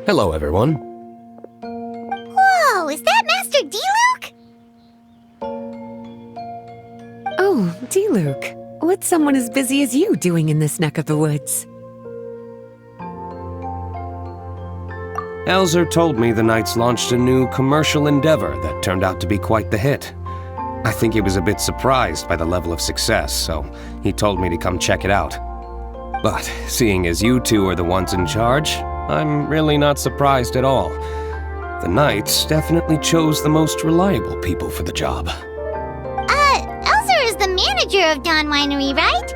Hello, everyone. Whoa, is that Master D-Luke? Oh, D-Luke. What's someone as busy as you doing in this neck of the woods? Elzer told me the Knights launched a new commercial endeavor that turned out to be quite the hit. I think he was a bit surprised by the level of success, so he told me to come check it out. But seeing as you two are the ones in charge, I'm really not surprised at all. The Knights definitely chose the most reliable people for the job. Elzer is the manager of Dawn Winery, right?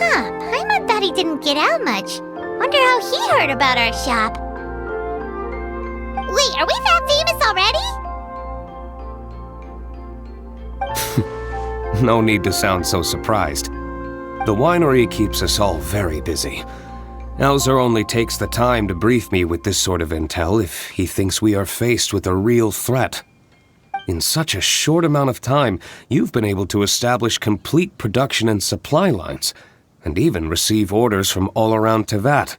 Huh, Paimon thought he didn't get out much. Wonder how he heard about our shop. Wait, are we that famous already? No need to sound so surprised. The winery keeps us all very busy. Elzer only takes the time to brief me with this sort of intel if he thinks we are faced with a real threat. In such a short amount of time, you've been able to establish complete production and supply lines, and even receive orders from all around Teyvat.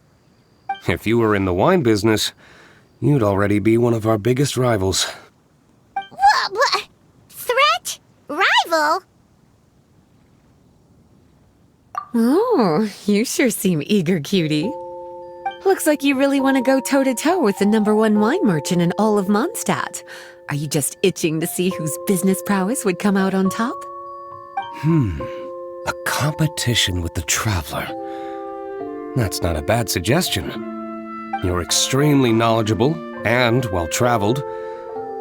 If you were in the wine business, you'd already be one of our biggest rivals. What? Threat? Rival? Oh, you sure seem eager, cutie. Looks like you really want to go toe-to-toe with the #1 wine merchant in all of Mondstadt. Are you just itching to see whose business prowess would come out on top? A competition with the Traveler. That's not a bad suggestion. You're extremely knowledgeable and well-traveled.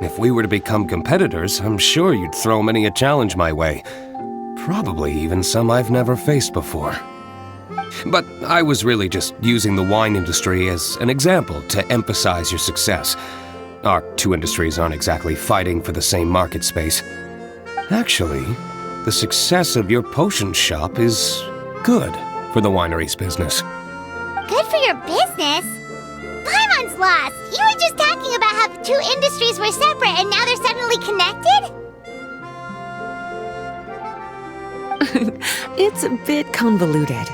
If we were to become competitors, I'm sure you'd throw many a challenge my way. Probably even some I've never faced before. But I was really just using the wine industry as an example to emphasize your success. Our two industries aren't exactly fighting for the same market space. Actually, the success of your potion shop is good for the winery's business. Good for your business? Paimon's lost! You were just talking about how the two industries were separate and now they're suddenly connected? It's a bit convoluted.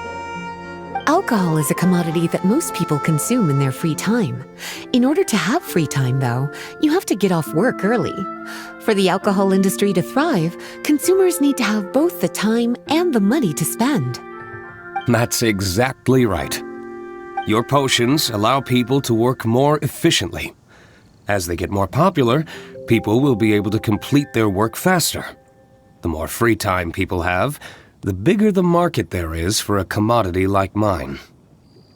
Alcohol is a commodity that most people consume in their free time. In order to have free time, though, you have to get off work early. For the alcohol industry to thrive, consumers need to have both the time and the money to spend. That's exactly right. Your potions allow people to work more efficiently. As they get more popular, people will be able to complete their work faster. The more free time people have, the bigger the market there is for a commodity like mine.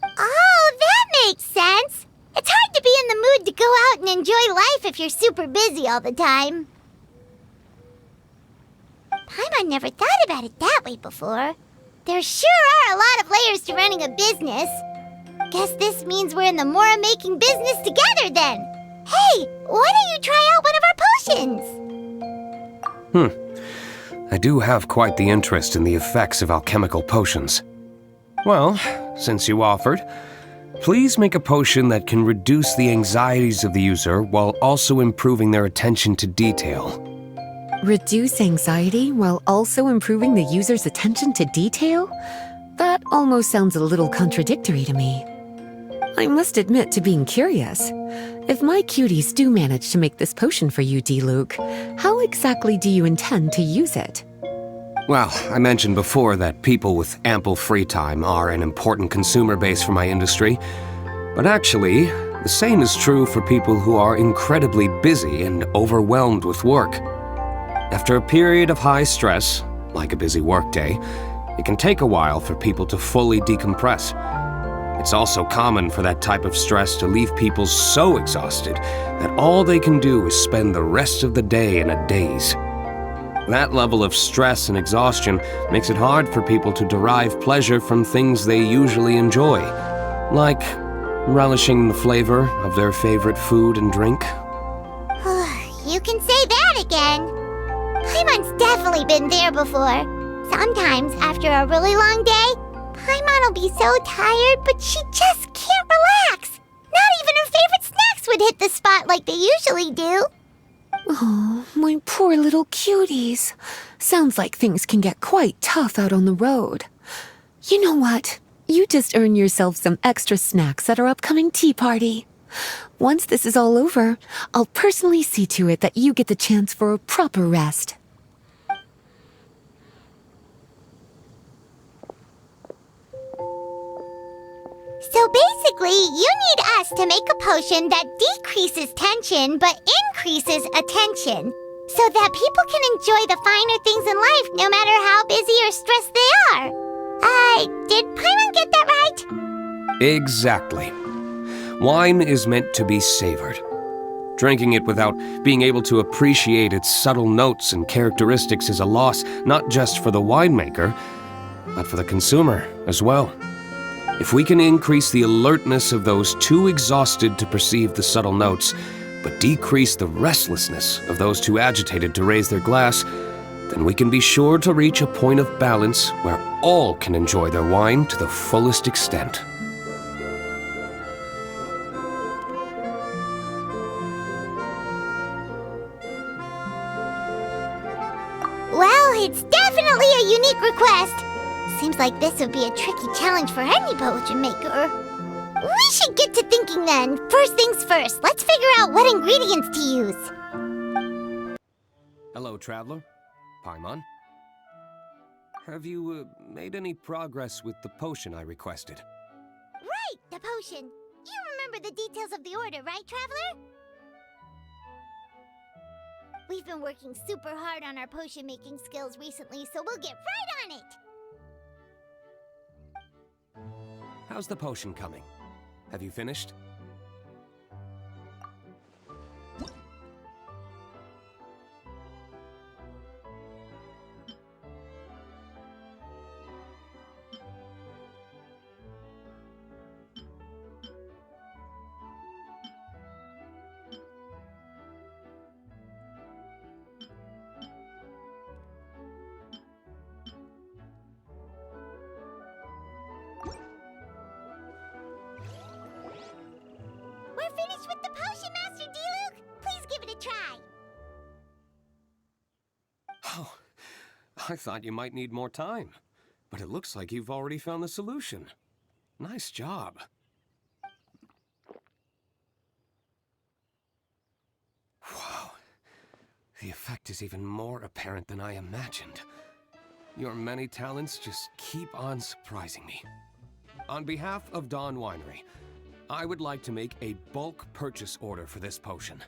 Oh, that makes sense! It's hard to be in the mood to go out and enjoy life if you're super busy all the time. Paimon never thought about it that way before. There sure are a lot of layers to running a business. Guess this means we're in the Mora-making business together then. Hey, why don't you try out one of our potions? I do have quite the interest in the effects of alchemical potions. Well, since you offered, please make a potion that can reduce the anxieties of the user while also improving their attention to detail. Reduce anxiety while also improving the user's attention to detail? That almost sounds a little contradictory to me. I must admit to being curious. If my cuties do manage to make this potion for you, D-Luke, how exactly do you intend to use it? Well, I mentioned before that people with ample free time are an important consumer base for my industry. But actually, the same is true for people who are incredibly busy and overwhelmed with work. After a period of high stress, like a busy workday, it can take a while for people to fully decompress. It's also common for that type of stress to leave people so exhausted that all they can do is spend the rest of the day in a daze. That level of stress and exhaustion makes it hard for people to derive pleasure from things they usually enjoy, like relishing the flavor of their favorite food and drink. You can say that again. Paimon's definitely been there before. Sometimes, after a really long day, Paimon will be so tired, but she just can't relax. Not even her favorite snacks would hit the spot like they usually do. Oh, my poor little cuties. Sounds like things can get quite tough out on the road. You know what? You just earn yourself some extra snacks at our upcoming tea party. Once this is all over, I'll personally see to it that you get the chance for a proper rest. So basically, you need us to make a potion that decreases tension but increases attention, so that people can enjoy the finer things in life no matter how busy or stressed they are. Did Paimon get that right? Exactly. Wine is meant to be savored. Drinking it without being able to appreciate its subtle notes and characteristics is a loss not just for the winemaker, but for the consumer as well. If we can increase the alertness of those too exhausted to perceive the subtle notes, but decrease the restlessness of those too agitated to raise their glass, then we can be sure to reach a point of balance where all can enjoy their wine to the fullest extent. Well, it's definitely a unique request. Seems like this would be a tricky challenge for any potion maker. We should get to thinking then. First things first, let's figure out what ingredients to use. Hello, traveler. Paimon. Have you made any progress with the potion I requested? Right, the potion. You remember the details of the order, right, Traveler? We've been working super hard on our potion making skills recently, so we'll get right on it. How's the potion coming? Have you finished? We're finished with the potion, Master D-Luke. Please give it a try. Oh, I thought you might need more time, but it looks like you've already found the solution. Nice job. Wow, the effect is even more apparent than I imagined. Your many talents just keep on surprising me. On behalf of Dawn Winery, I would like to make a bulk purchase order for this potion.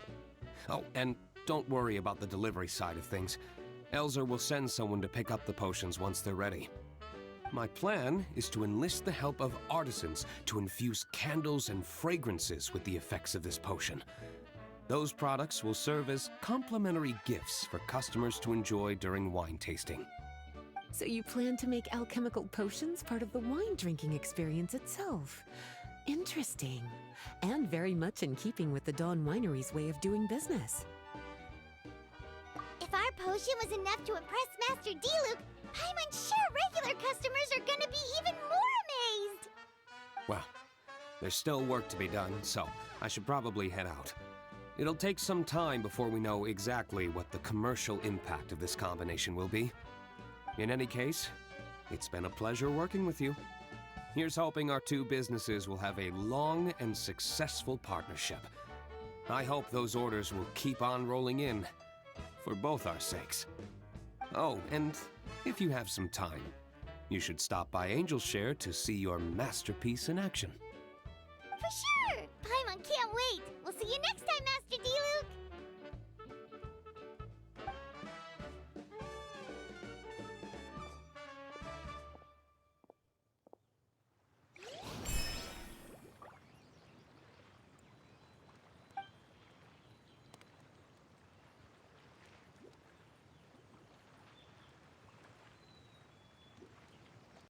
Oh, and don't worry about the delivery side of things. Elzer will send someone to pick up the potions once they're ready. My plan is to enlist the help of artisans to infuse candles and fragrances with the effects of this potion. Those products will serve as complimentary gifts for customers to enjoy during wine tasting. So you plan to make alchemical potions part of the wine drinking experience itself? Interesting. And very much in keeping with the Dawn Winery's way of doing business. If our potion was enough to impress Master D-Luke, I'm sure regular customers are gonna be even more amazed. Well, there's still work to be done, so I should probably head out. It'll take some time before we know exactly what the commercial impact of this combination will be. In any case, it's been a pleasure working with you. Here's hoping our two businesses will have a long and successful partnership. I hope those orders will keep on rolling in, for both our sakes. Oh, and if you have some time, you should stop by Angel's Share to see your masterpiece in action. For sure! Paimon can't wait! We'll see you next time, Master D-Luke!